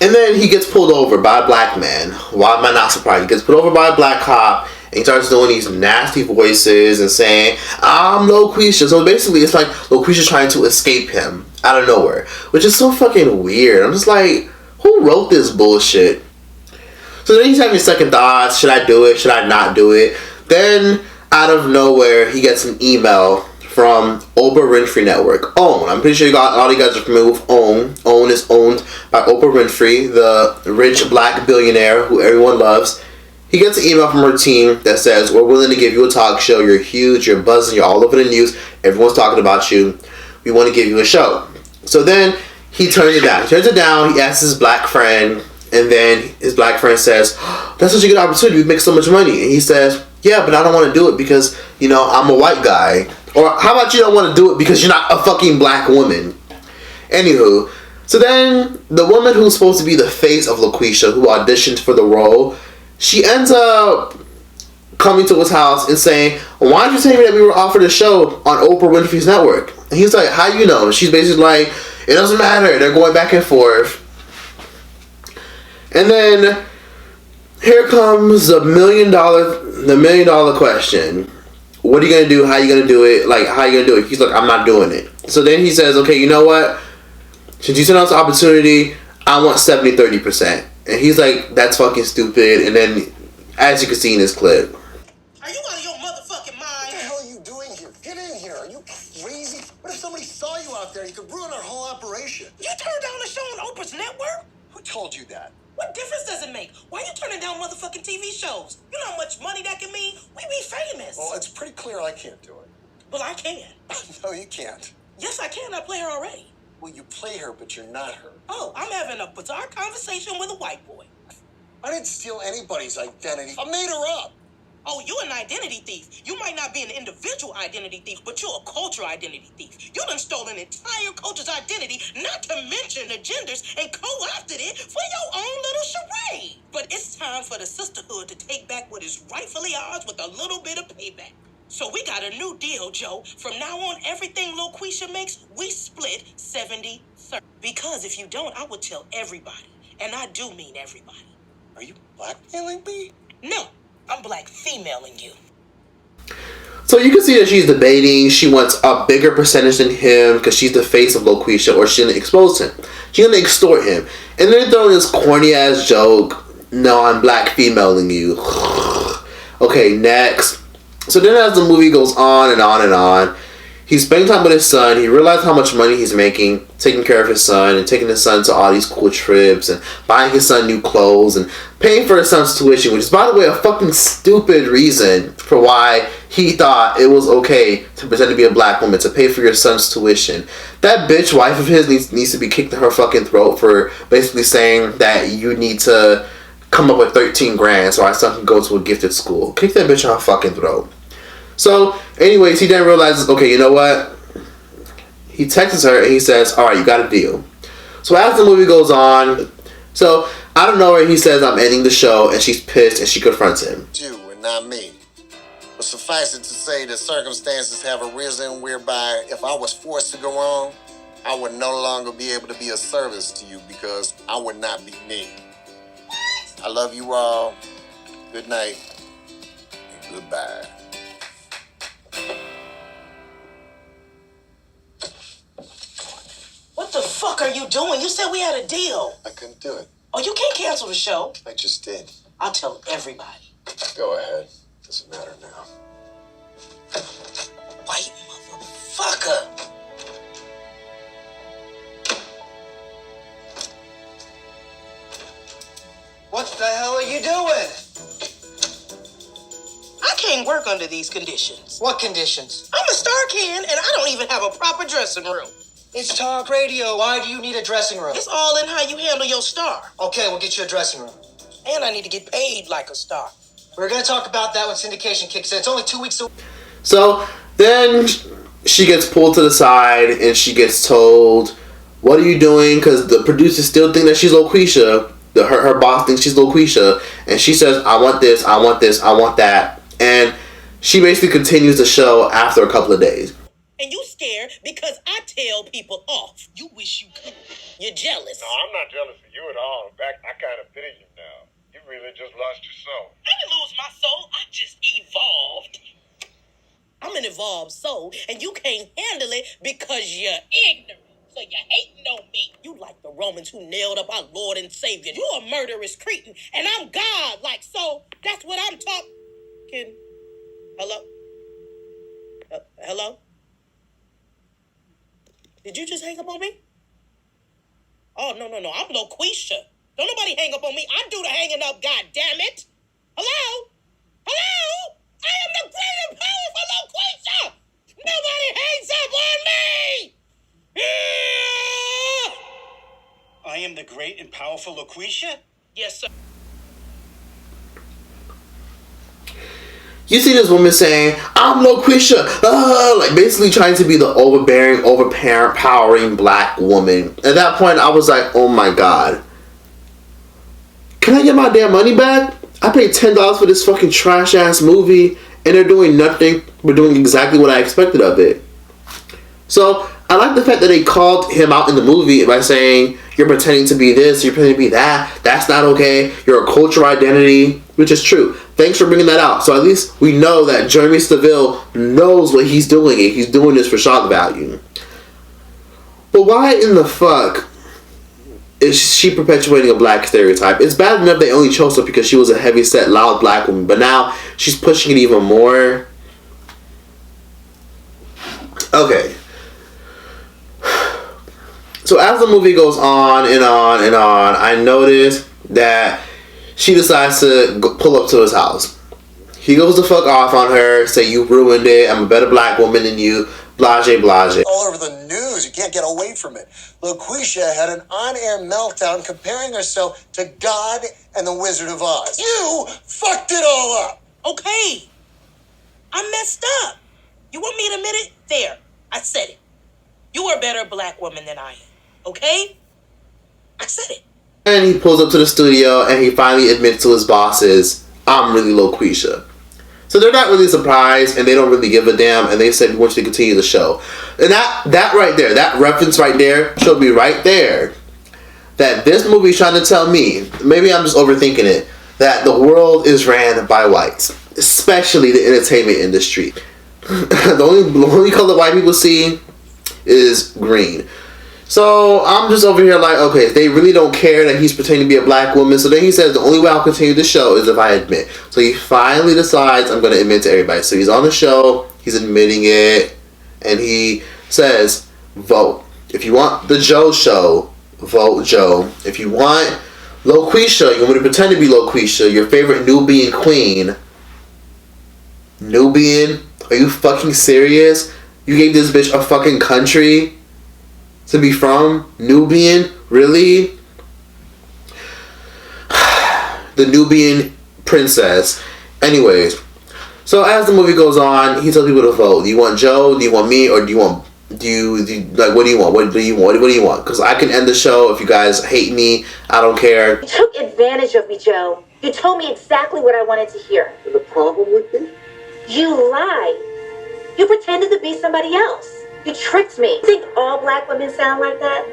And then he gets pulled over by a black man. Why am I not surprised? He gets pulled over by a black cop, and he starts doing these nasty voices and saying, I'm LOQUEESHA. So basically, it's like LOQUEESHA trying to escape him out of nowhere, which is so fucking weird. I'm just like, who wrote this bullshit? So then he's having second thoughts. Should I do it? Should I not do it? Then, out of nowhere, he gets an email from Oprah Winfrey Network. OWN. I'm pretty sure all you guys are familiar with OWN. OWN is owned by Oprah Winfrey, the rich black billionaire who everyone loves. He gets an email from her team that says, we're willing to give you a talk show. You're huge. You're buzzing. You're all over the news. Everyone's talking about you. We want to give you a show. So then he turns it down. He asks his black friend, and then his black friend says, that's such a good opportunity. We make so much money. And he says, yeah, but I don't want to do it because, you know, I'm a white guy. Or how about you don't want to do it because you're not a fucking black woman? Anywho, so then the woman who's supposed to be the face of LOQUEESHA, who auditioned for the role, she ends up coming to his house and saying, why did you tell me that we were offered a show on Oprah Winfrey's network? And he's like, how you know? And she's basically like, it doesn't matter. They're going back and forth. And then here comes the million dollar question. What are you going to do? How are you going to do it? Like, how are you going to do it? He's like, I'm not doing it. So then he says, okay, you know what? Since you sent us the opportunity, I want 70-30%. And he's like, that's fucking stupid. And then, as you can see in this clip, Are you out of your motherfucking mind? What the hell are you doing here? Get in here. Are you crazy? What if somebody saw you out there, you could ruin our whole operation. You turned down a show on Oprah's network? Who told you that? What difference does it make? Why are you turning down motherfucking TV shows? You know how much money that can mean? We be famous. Well, it's pretty clear I can't do it. Well, I can. No, you can't. Yes, I can. I play her already. Well, you play her, but you're not her. Oh, I'm having a bizarre conversation with a white boy. I didn't steal anybody's identity. I made her up. Oh, you're an identity thief. You might not be an individual identity thief, but you're a cultural identity thief. You done stole an entire culture's identity, not to mention the genders, and co-opted it for your own little charade. But it's time for the sisterhood to take back what is rightfully ours with a little bit of payback. So we got a new deal, Joe. From now on, everything LOQUEESHA makes, we split 70-30. Because if you don't, I would tell everybody. And I do mean everybody. Are you blackmailing me? No. I'm black femaling you. So you can see that she's debating. She wants a bigger percentage than him because she's the face of LOQUEESHA, or she's gonna expose him. She's gonna extort him. And then throwing this corny ass joke. No, I'm black femaling you. Okay, next. So then as the movie goes on and on and on, he's spending time with his son. He realized how much money he's making, taking care of his son, and taking his son to all these cool trips, and buying his son new clothes, and paying for his son's tuition, which is, by the way, a fucking stupid reason for why he thought it was okay to pretend to be a black woman, to pay for your son's tuition. That bitch wife of his needs to be kicked in her fucking throat for basically saying that you need to come up with 13 grand so our son can go to a gifted school. Kick that bitch in her fucking throat. So, anyways, he then realizes, okay, you know what? He texts her and he says, alright, you got a deal. So as the movie goes on, so out of nowhere he says, I'm ending the show, and she's pissed and she confronts him. You and not me. But suffice it to say that circumstances have arisen whereby if I was forced to go on, I would no longer be able to be of service to you because I would not be me. I love you all. Good night. And goodbye. What the fuck are you doing? You said we had a deal. I couldn't do it. Oh, you can't cancel the show. I just did. I'll tell everybody. Go ahead. Doesn't matter now. White motherfucker. What the hell are you doing? I can't work under these conditions. What conditions? I'm a star can, and I don't even have a proper dressing room. It's talk radio. Why do you need a dressing room? It's all in how you handle your star. Okay, we'll get you a dressing room. And I need to get paid like a star. We're going to talk about that when syndication kicks in. It's only 2 weeks away. So then she gets pulled to the side and she gets told, what are you doing? Because the producers still think that she's LOQUEESHA. Her boss thinks she's LOQUEESHA. And she says, I want this, I want this, I want that. And she basically continues the show after a couple of days. And you scared because I tell people off. You wish you could. You're jealous. No, I'm not jealous of you at all. In fact, I kind of pity you now. You really just lost your soul. I didn't lose my soul. I just evolved. I'm an evolved soul, and you can't handle it because you're ignorant. So you're hating on me. You like the Romans who nailed up our Lord and Savior. You're a murderous cretin, and I'm God-like. So that's what I'm talking. Hello? Hello? Did you just hang up on me? Oh, no. I'm LOQUEESHA. Don't nobody hang up on me. I do the hanging up, goddammit. Hello? Hello? I am the great and powerful LOQUEESHA. Nobody hangs up on me. I am the great and powerful LOQUEESHA? Yes, sir. You see this woman saying, I'm LOQUEESHA, like basically trying to be the overbearing, overpowering black woman. At that point, I was like, oh my god. Can I get my damn money back? I paid $10 for this fucking trash ass movie, and they're doing nothing but doing exactly what I expected of it. So, I like the fact that they called him out in the movie by saying, you're pretending to be this, you're pretending to be that, that's not okay, you're a cultural identity, which is true. Thanks for bringing that out. So at least we know that Jeremy Savilla knows what he's doing, and he's doing this for shock value. But why in the fuck is she perpetuating a black stereotype? It's bad enough they only chose her because she was a heavy-set, loud black woman, but now she's pushing it even more. Okay. So as the movie goes on and on and on, I noticed that she decides to pull up to his house. He goes the fuck off on her, say you ruined it, I'm a better black woman than you, blase blase. All over the news, you can't get away from it. LOQUEESHA had an on-air meltdown comparing herself to God and the Wizard of Oz. You fucked it all up! Okay. I messed up. You want me to admit it? There. I said it. You are a better black woman than I am. Okay? I said it. And he pulls up to the studio and he finally admits to his bosses, I'm really LOQUEESHA. So they're not really surprised and they don't really give a damn, and they said we want you to continue the show. And that right there, that reference right there showed me right there that this movie is trying to tell me, maybe I'm just overthinking it, that the world is ran by whites, especially the entertainment industry. the only color white people see is green. So I'm just over here like, okay, they really don't care that he's pretending to be a black woman. So then he says the only way I'll continue the show is if I admit. So he finally decides I'm going to admit to everybody. So he's on the show, he's admitting it, and he says, vote. If you want the Joe show, vote Joe. If you want LOQUEESHA, you want me to pretend to be LOQUEESHA, your favorite Nubian queen. Nubian? Are you fucking serious? You gave this bitch a fucking country to be from? Nubian? Really? The Nubian princess. Anyways, so as the movie goes on, he tells people to vote. Do you want Joe? Do you want me? Or do you want... what do you want? What do you want? What do you want? Because I can end the show if you guys hate me. I don't care. You took advantage of me, Joe. You told me exactly what I wanted to hear. And the problem would be? You lied. You pretended to be somebody else. You tricked me. You think all black women sound like that?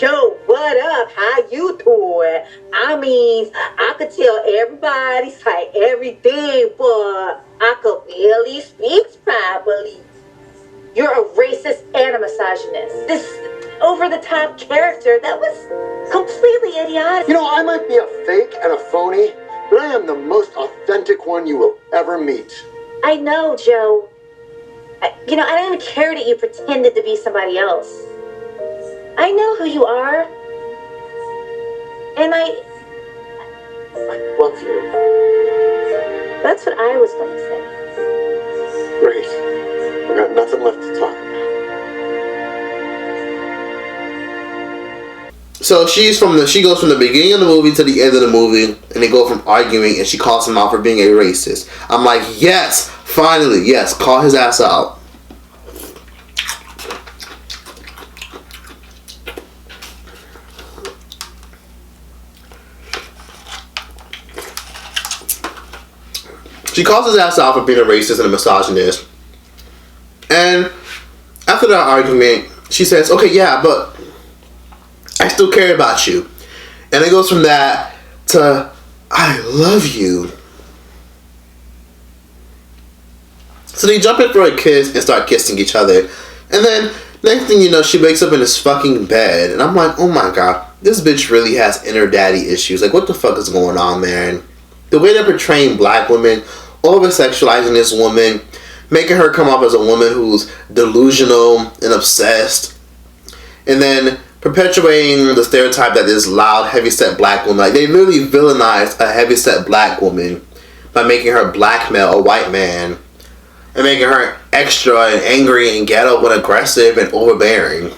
Yo, what up? How you doing? I mean, I could tell everybody's like everything, but I could barely speak properly. You're a racist and a misogynist. This over-the-top character that was completely idiotic. You know, I might be a fake and a phony, but I am the most authentic one you will ever meet. I know, Joe. I don't even care that you pretended to be somebody else. I know who you are. And I love you. That's what I was going to say. Great. I've got nothing left to talk about. So she goes from the beginning of the movie to the end of the movie, and they go from arguing, and she calls him out for being a racist. I'm like, yes, finally, yes, call his ass out. She calls his ass out for being a racist and a misogynist. And after that argument, she says, okay, yeah, but I still care about you. And it goes from that to, I love you. So they jump in for a kiss and start kissing each other. And then, next thing you know, she wakes up in this fucking bed. And I'm like, oh my god, this bitch really has inner daddy issues. Like, what the fuck is going on, man? The way they're portraying black women, over-sexualizing this woman, making her come off as a woman who's delusional and obsessed, and then perpetuating the stereotype that this loud, heavy-set black woman, like they literally villainized a heavy-set black woman by making her blackmail a white man and making her extra and angry and ghetto and aggressive and overbearing.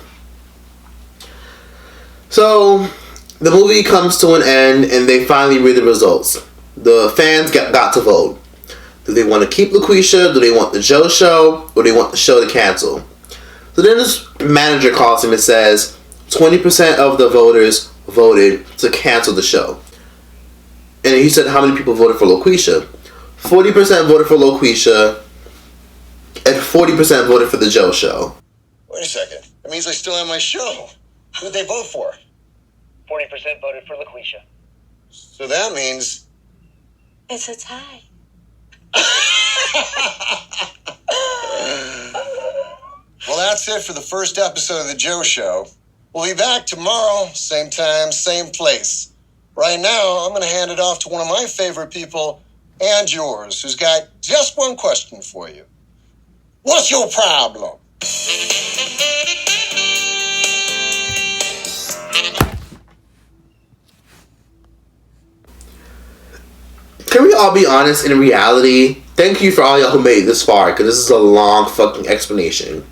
So the movie comes to an end and they finally read the results. The fans got to vote. Do they want to keep LOQUEESHA? Do they want the Joe show? Or do they want the show to cancel? So then this manager calls him and says 20% of the voters voted to cancel the show. And he said how many people voted for LOQUEESHA? 40% voted for LOQUEESHA and 40% voted for the Joe show. Wait a second. That means I still have my show. Who'd they vote for? 40% voted for LOQUEESHA. So that means... It's a tie. Well, that's it for the first episode of the Joe Show. We'll be back tomorrow, same time, same place. Right now, I'm going to hand it off to one of my favorite people and yours, who's got just one question for you. What's your problem? I'll be honest, in reality, thank you for all y'all who made it this far, because this is a long fucking explanation.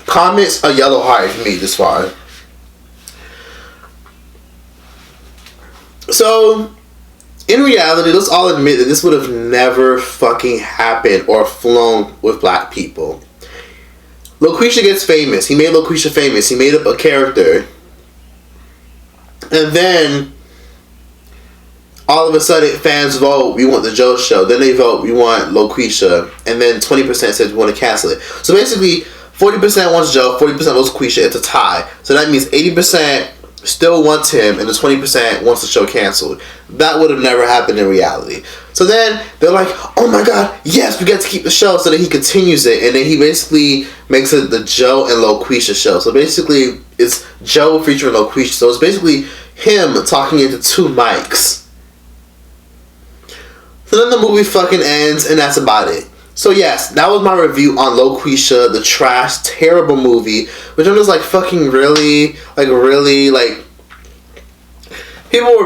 Comments a yellow heart if you made it this far. So, in reality, let's all admit that this would have never fucking happened or flown with black people. LOQUEESHA gets famous. He made LOQUEESHA famous. He made up a character. And then, all of a sudden, fans vote, we want the Joe Show. Then they vote, we want LOQUEESHA. And then 20% says we want to cancel it. So basically, 40% wants Joe, 40% wants LOQUEESHA. It's a tie. So that means 80% still wants him, and the 20% wants the show canceled. That would have never happened in reality. So then they're like, oh my god, yes, we get to keep the show. So then he continues it, and then he basically makes it the Joe and LOQUEESHA show. So basically, it's Joe featuring LOQUEESHA. So it's basically him talking into two mics. So then the movie fucking ends, and that's about it. So yes, that was my review on LOQUEESHA, the trash, terrible movie, which I'm just like, fucking really, people were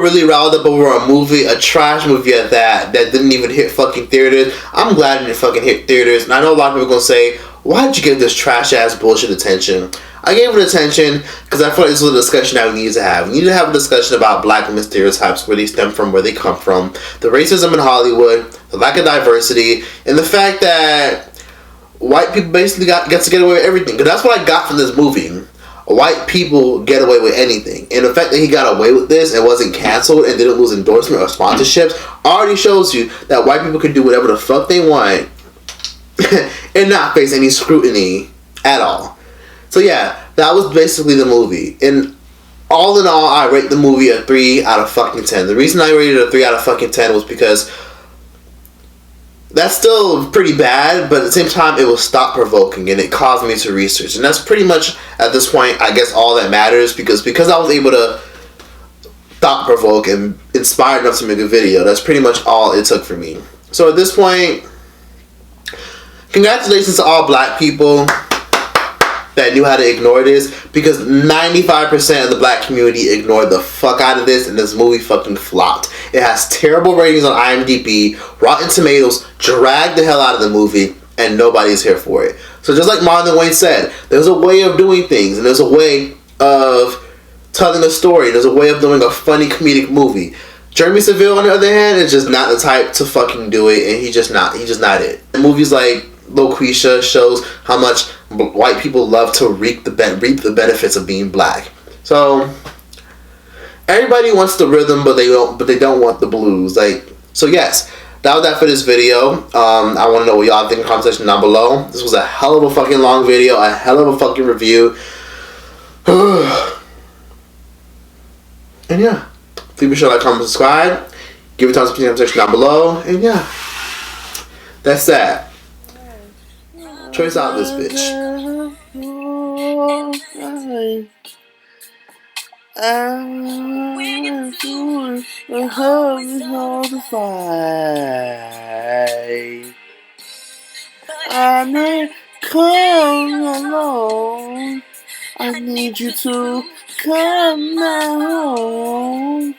really riled up over a movie, a trash movie at that didn't even hit fucking theaters. I'm glad it didn't fucking hit theaters, and I know a lot of people are gonna say, why did you give this trash ass bullshit attention? I gave it attention because I feel like this was a discussion that we need to have. We need to have a discussion about black women stereotypes, where they stem from, where they come from, the racism in Hollywood, the lack of diversity, and the fact that white people basically get to get away with everything. Because that's what I got from this movie. White people get away with anything. And the fact that he got away with this and wasn't canceled and didn't lose endorsement or sponsorships already shows you that white people can do whatever the fuck they want and not face any scrutiny at all. So yeah, that was basically the movie. And all in all, I rate the movie a 3 out of fucking 10. The reason I rated it a 3 out of fucking 10 was because that's still pretty bad, but at the same time, it was thought-provoking, and it caused me to research. And that's pretty much, at this point, I guess all that matters, because I was able to thought-provoke and inspire enough to make a video. That's pretty much all it took for me. So at this point, congratulations to all black people that knew how to ignore this, because 95% of the black community ignored the fuck out of this, and this movie fucking flopped. It has terrible ratings on IMDb. Rotten Tomatoes dragged the hell out of the movie, and nobody's here for it. So just like Marlon and Wayne said, there's a way of doing things, and there's a way of telling a story. There's a way of doing a funny comedic movie. Jeremy Savilla, on the other hand, is just not the type to fucking do it, and he's just not it. And movies like LOQUEESHA shows how much white people love to reap the benefits of being black. So everybody wants the rhythm, but they don't want the blues. So yes, that was that for this video. I want to know what y'all think in the comment section down below. This was a hell of a fucking long video, a hell of a fucking review. And yeah, please be sure to like, comment, subscribe. Give it a thumbs up in the comment section down below. And yeah, that's that. Troyce out this bitch. I may come alone. I need you to come home.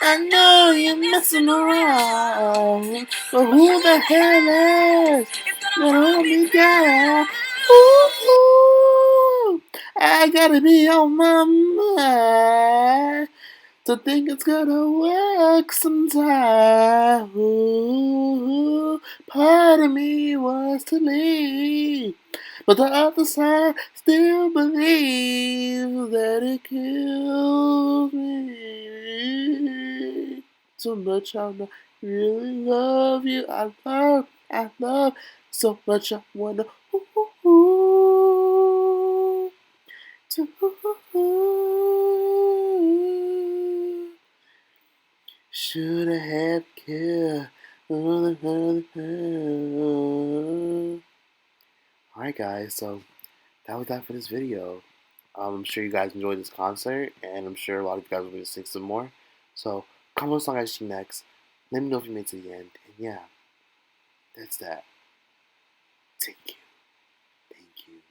I know you're messing around, but who the hell is gonna hold me down? Ooh, I gotta be on my mind to think it's gonna work sometime. Ooh, part of me wants to leave, but the other side still believes that it kills me. So much I really love you. I love so much. I wanna should have had care. Alright guys, so that was that for this video. I'm sure you guys enjoyed this concert, and I'm sure a lot of you guys will be sing some more. So comment what song I should sing next. Let me know if you made it to the end. And yeah, that's that. Thank you. Thank you.